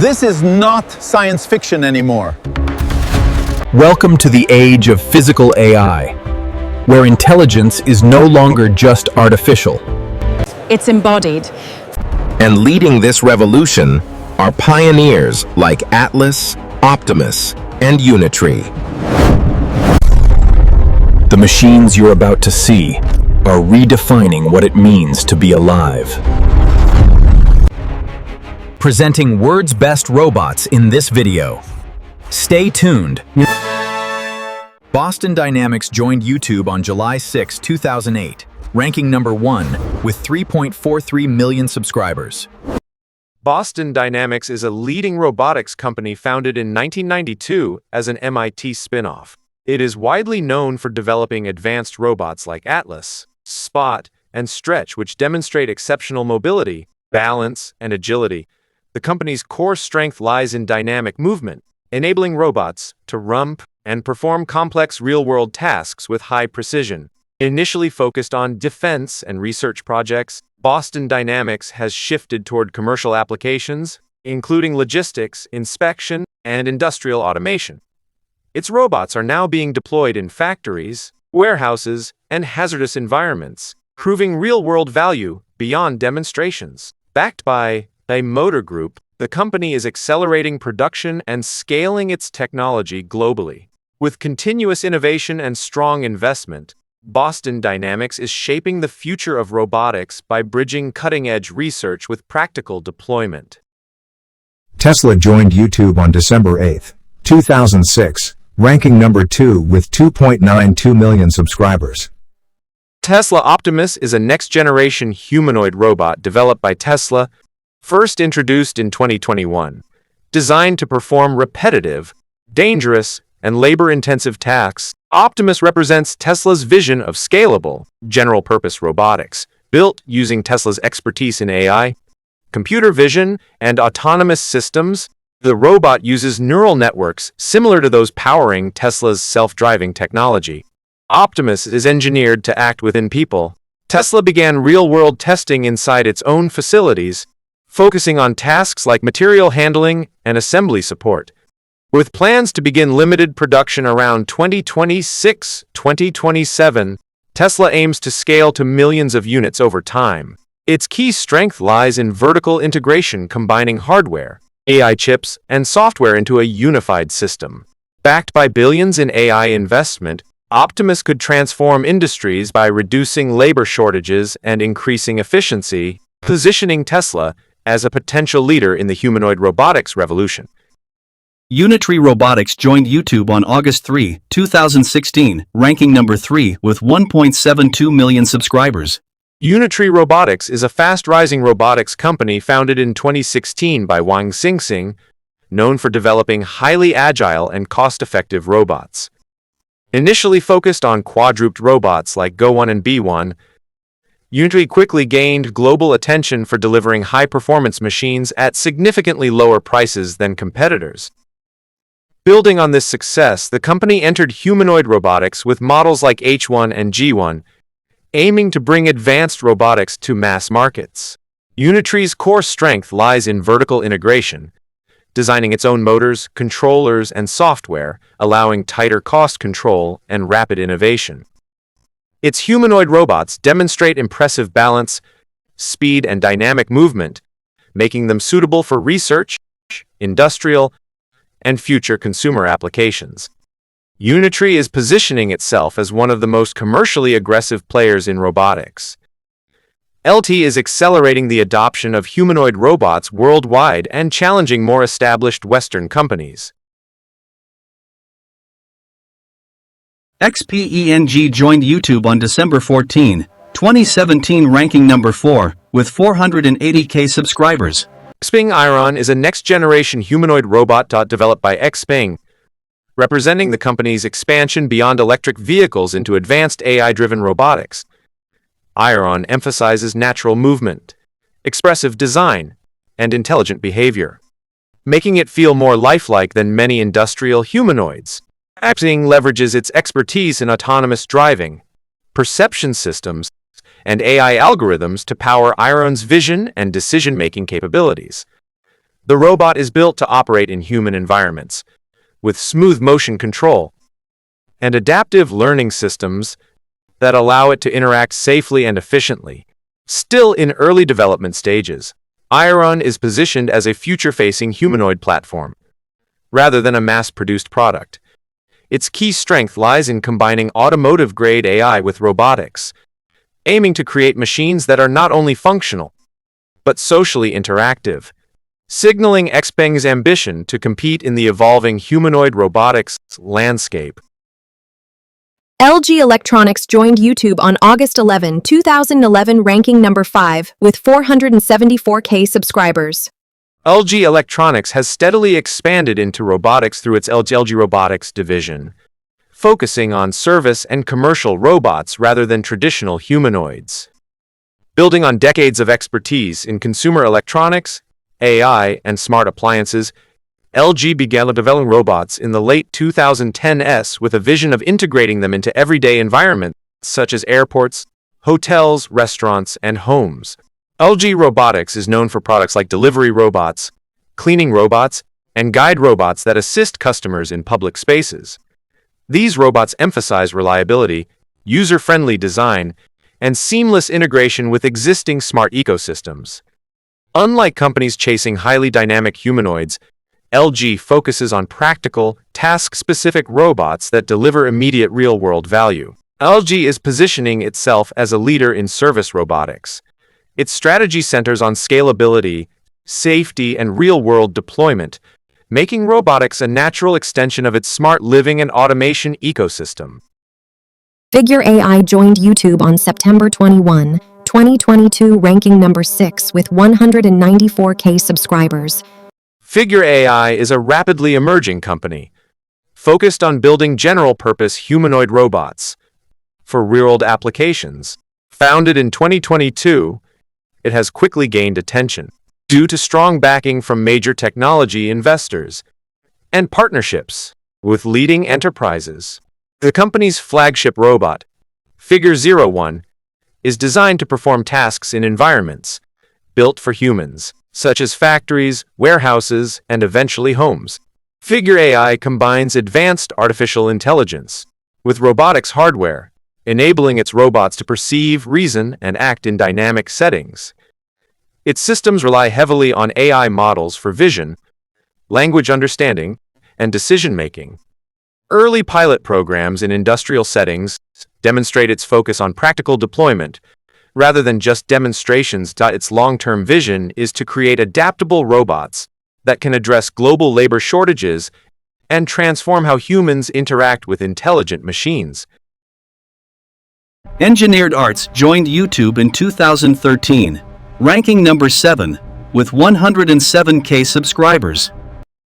This is not science fiction anymore. Welcome to the age of physical AI, where intelligence is no longer just artificial. It's embodied. And leading this revolution are pioneers like Atlas, Optimus, and Unitree. The machines you're about to see are redefining what it means to be alive. Presenting world's best robots in this video. Stay tuned. Boston Dynamics joined YouTube on July 6, 2008, ranking number 1 with 3.43 million subscribers. Boston Dynamics is a leading robotics company founded in 1992 as an MIT spin-off. It is widely known for developing advanced robots like Atlas, Spot, and Stretch, which demonstrate exceptional mobility, balance, and agility. The company's core strength lies in dynamic movement, enabling robots to rump and perform complex real-world tasks with high precision. Initially focused on defense and research projects, Boston Dynamics has shifted toward commercial applications, including logistics, inspection, and industrial automation. Its robots are now being deployed in factories, warehouses, and hazardous environments, proving real-world value beyond demonstrations. Backed by a motor group, the company is accelerating production and scaling its technology globally. With continuous innovation and strong investment, Boston Dynamics is shaping the future of robotics by bridging cutting-edge research with practical deployment. Tesla joined YouTube on December 8, 2006, ranking number 2 with 2.92 million subscribers. Tesla Optimus is a next-generation humanoid robot developed by Tesla, first introduced in 2021. Designed to perform repetitive, dangerous, and labor-intensive tasks, Optimus represents Tesla's vision of scalable, general-purpose robotics, built using Tesla's expertise in AI, computer vision, and autonomous systems. The robot uses neural networks similar to those powering Tesla's self-driving technology. Optimus is engineered to act within people. Tesla began real-world testing inside its own facilities, focusing on tasks like material handling and assembly support. With plans to begin limited production around 2026-2027, Tesla aims to scale to millions of units over time. Its key strength lies in vertical integration, combining hardware, AI chips, and software into a unified system. Backed by billions in AI investment, Optimus could transform industries by reducing labor shortages and increasing efficiency, positioning Tesla as a potential leader in the humanoid robotics revolution. Unitree Robotics joined YouTube on August 3, 2016, ranking number 3 with 1.72 million subscribers. Unitree Robotics is a fast-rising robotics company founded in 2016 by Wang Xingxing, known for developing highly agile and cost-effective robots. Initially focused on quadruped robots like Go1 and B1, Unitree quickly gained global attention for delivering high-performance machines at significantly lower prices than competitors. Building on this success, the company entered humanoid robotics with models like H1 and G1, aiming to bring advanced robotics to mass markets. Unitree's core strength lies in vertical integration, designing its own motors, controllers, and software, allowing tighter cost control and rapid innovation. Its humanoid robots demonstrate impressive balance, speed, and dynamic movement, making them suitable for research, industrial, and future consumer applications. Unitree is positioning itself as one of the most commercially aggressive players in robotics. LT is accelerating the adoption of humanoid robots worldwide and challenging more established Western companies. XPENG joined YouTube on December 14, 2017, ranking number 4 with 480k subscribers. XPENG Iron is a next-generation humanoid robot developed by XPENG, representing the company's expansion beyond electric vehicles into advanced AI-driven robotics. Iron emphasizes natural movement, expressive design, and intelligent behavior, making it feel more lifelike than many industrial humanoids. XPENG leverages its expertise in autonomous driving, perception systems, and AI algorithms to power Iron's vision and decision-making capabilities. The robot is built to operate in human environments, with smooth motion control and adaptive learning systems that allow it to interact safely and efficiently. Still in early development stages, Iron is positioned as a future-facing humanoid platform, rather than a mass-produced product. Its key strength lies in combining automotive-grade AI with robotics, aiming to create machines that are not only functional, but socially interactive, signaling XPENG's ambition to compete in the evolving humanoid robotics landscape. LG Electronics joined YouTube on August 11, 2011, ranking number 5, with 474K subscribers. LG Electronics has steadily expanded into robotics through its LG Robotics division, focusing on service and commercial robots rather than traditional humanoids. Building on decades of expertise in consumer electronics, AI, and smart appliances, LG began developing robots in the late 2010s with a vision of integrating them into everyday environments such as airports, hotels, restaurants, and homes. LG Robotics is known for products like delivery robots, cleaning robots, and guide robots that assist customers in public spaces. These robots emphasize reliability, user-friendly design, and seamless integration with existing smart ecosystems. Unlike companies chasing highly dynamic humanoids, LG focuses on practical, task-specific robots that deliver immediate real-world value. LG is positioning itself as a leader in service robotics. Its strategy centers on scalability, safety, and real-world deployment, making robotics a natural extension of its smart living and automation ecosystem. Figure AI joined YouTube on September 21, 2022, ranking number 6 with 194K subscribers. Figure AI is a rapidly emerging company, focused on building general-purpose humanoid robots for real-world applications. Founded in 2022, it has quickly gained attention due to strong backing from major technology investors and partnerships with leading enterprises. The company's flagship robot, Figure 01, is designed to perform tasks in environments built for humans, such as factories, warehouses, and eventually homes. Figure AI combines advanced artificial intelligence with robotics hardware, enabling its robots to perceive, reason, and act in dynamic settings. Its systems rely heavily on AI models for vision, language understanding, and decision-making. Early pilot programs in industrial settings demonstrate its focus on practical deployment, rather than just demonstrations. Its long-term vision is to create adaptable robots that can address global labor shortages and transform how humans interact with intelligent machines. Engineered Arts joined YouTube in 2013, ranking number 7, with 107K subscribers.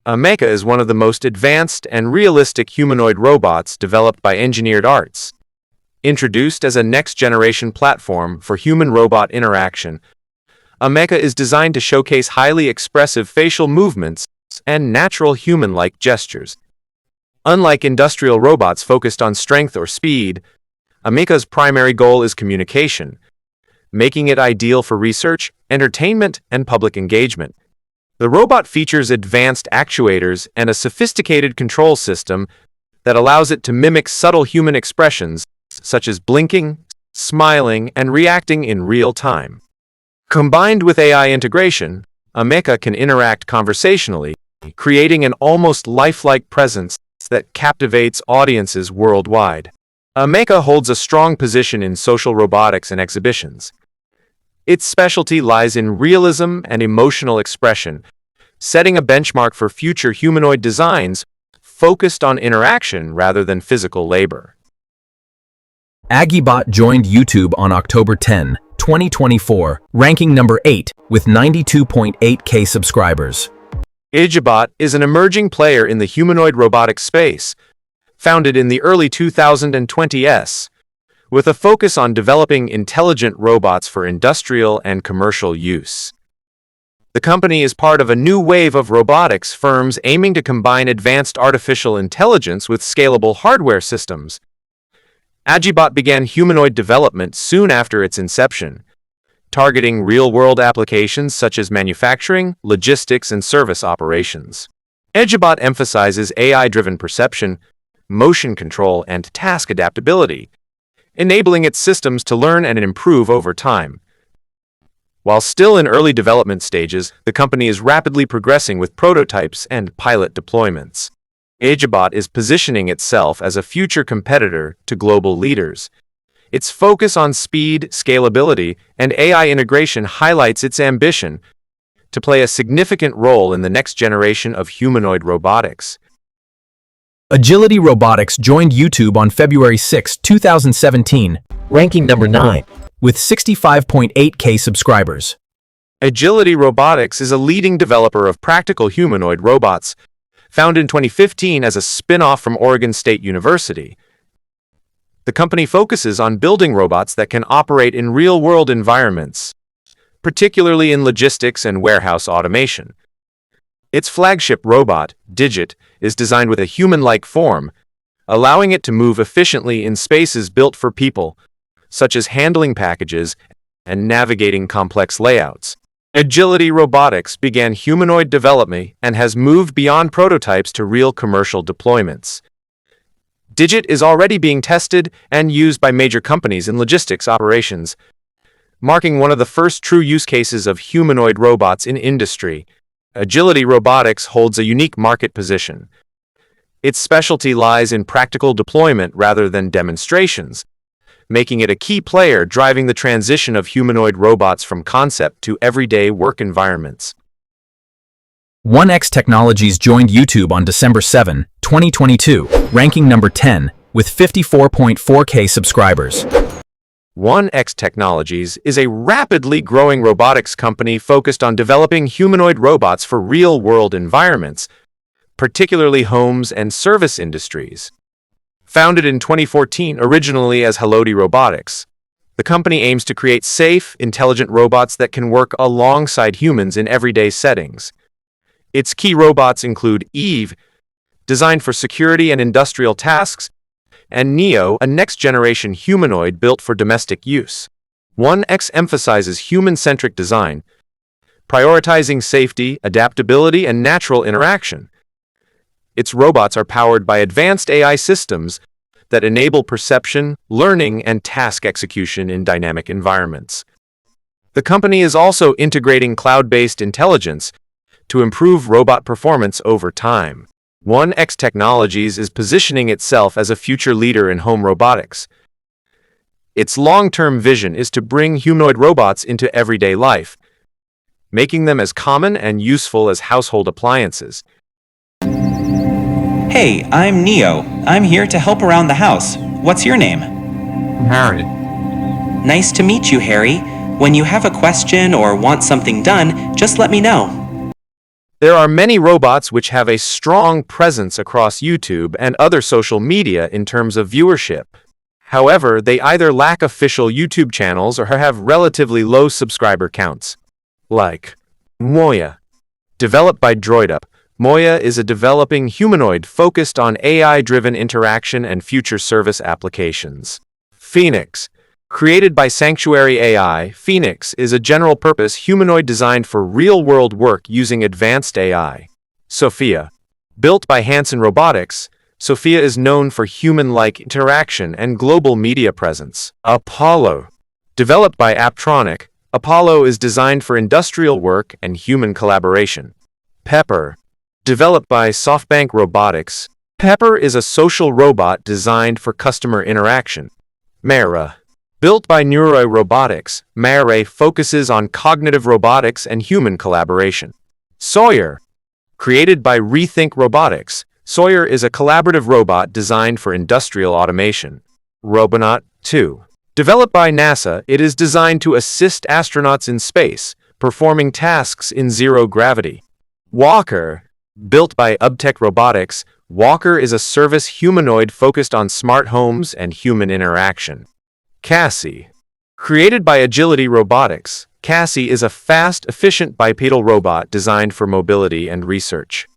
Ameca is one of the most advanced and realistic humanoid robots developed by Engineered Arts. Introduced as a next-generation platform for human-robot interaction, Ameca is designed to showcase highly expressive facial movements and natural human-like gestures. Unlike industrial robots focused on strength or speed, Ameca's primary goal is communication, making it ideal for research, entertainment, and public engagement. The robot features advanced actuators and a sophisticated control system that allows it to mimic subtle human expressions such as blinking, smiling, and reacting in real time. Combined with AI integration, Ameca can interact conversationally, creating an almost lifelike presence that captivates audiences worldwide. Ameca holds a strong position in social robotics and exhibitions. Its specialty lies in realism and emotional expression, setting a benchmark for future humanoid designs focused on interaction rather than physical labor. Agibot joined YouTube on October 10, 2024, ranking number 8 with 92.8K subscribers. Agibot is an emerging player in the humanoid robotics space, founded in the early 2020s, with a focus on developing intelligent robots for industrial and commercial use. The company is part of a new wave of robotics firms aiming to combine advanced artificial intelligence with scalable hardware systems. Agibot began humanoid development soon after its inception, targeting real-world applications such as manufacturing, logistics, and service operations. Agibot emphasizes AI-driven perception, motion control, and task adaptability, enabling its systems to learn and improve over time. While still in early development stages, the company is rapidly progressing with prototypes and pilot deployments. Agibot is positioning itself as a future competitor to global leaders. Its focus on speed, scalability, and AI integration highlights its ambition to play a significant role in the next generation of humanoid robotics. Agility Robotics joined YouTube on February 6, 2017, ranking number 9, with 65.8K subscribers. Agility Robotics is a leading developer of practical humanoid robots, founded in 2015 as a spin-off from Oregon State University. The company focuses on building robots that can operate in real-world environments, particularly in logistics and warehouse automation. Its flagship robot, Digit, is designed with a human-like form, allowing it to move efficiently in spaces built for people, such as handling packages and navigating complex layouts. Agility Robotics began humanoid development and has moved beyond prototypes to real commercial deployments. Digit is already being tested and used by major companies in logistics operations, marking one of the first true use cases of humanoid robots in industry. Agility Robotics holds a unique market position. Its specialty lies in practical deployment rather than demonstrations, making it a key player driving the transition of humanoid robots from concept to everyday work environments. 1X Technologies joined YouTube on December 7, 2022, ranking number 10, with 54.4K subscribers. 1X Technologies is a rapidly growing robotics company focused on developing humanoid robots for real-world environments, particularly homes and service industries. Founded in 2014 originally as Hello Robotics, the company aims to create safe, intelligent robots that can work alongside humans in everyday settings. Its key robots include Eve, designed for security and industrial tasks, and Neo, a next-generation humanoid built for domestic use. 1X emphasizes human-centric design, prioritizing safety, adaptability, and natural interaction. Its robots are powered by advanced AI systems that enable perception, learning, and task execution in dynamic environments. The company is also integrating cloud-based intelligence to improve robot performance over time. 1X Technologies is positioning itself as a future leader in home robotics. Its long-term vision is to bring humanoid robots into everyday life, making them as common and useful as household appliances. Hey, I'm Neo. I'm here to help around the house. What's your name? Harry. Nice to meet you, Harry. When you have a question or want something done, just let me know. There are many robots which have a strong presence across YouTube and other social media in terms of viewership. However, they either lack official YouTube channels or have relatively low subscriber counts. Like Moya. Developed by DroidUp, Moya is a developing humanoid focused on AI-driven interaction and future service applications. Phoenix. Created by Sanctuary AI, Phoenix is a general-purpose humanoid designed for real-world work using advanced AI. Sophia. Built by Hanson Robotics, Sophia is known for human-like interaction and global media presence. Apollo. Developed by Aptronic, Apollo is designed for industrial work and human collaboration. Pepper. Developed by SoftBank Robotics, Pepper is a social robot designed for customer interaction. Mara. Built by Unitree Robotics, Mara focuses on cognitive robotics and human collaboration. Sawyer. Created by Rethink Robotics, Sawyer is a collaborative robot designed for industrial automation. Robonaut 2. Developed by NASA, it is designed to assist astronauts in space, performing tasks in zero gravity. Walker. Built by Ubtech Robotics, Walker is a service humanoid focused on smart homes and human interaction. Cassie. Created by Agility Robotics, Cassie is a fast, efficient bipedal robot designed for mobility and research.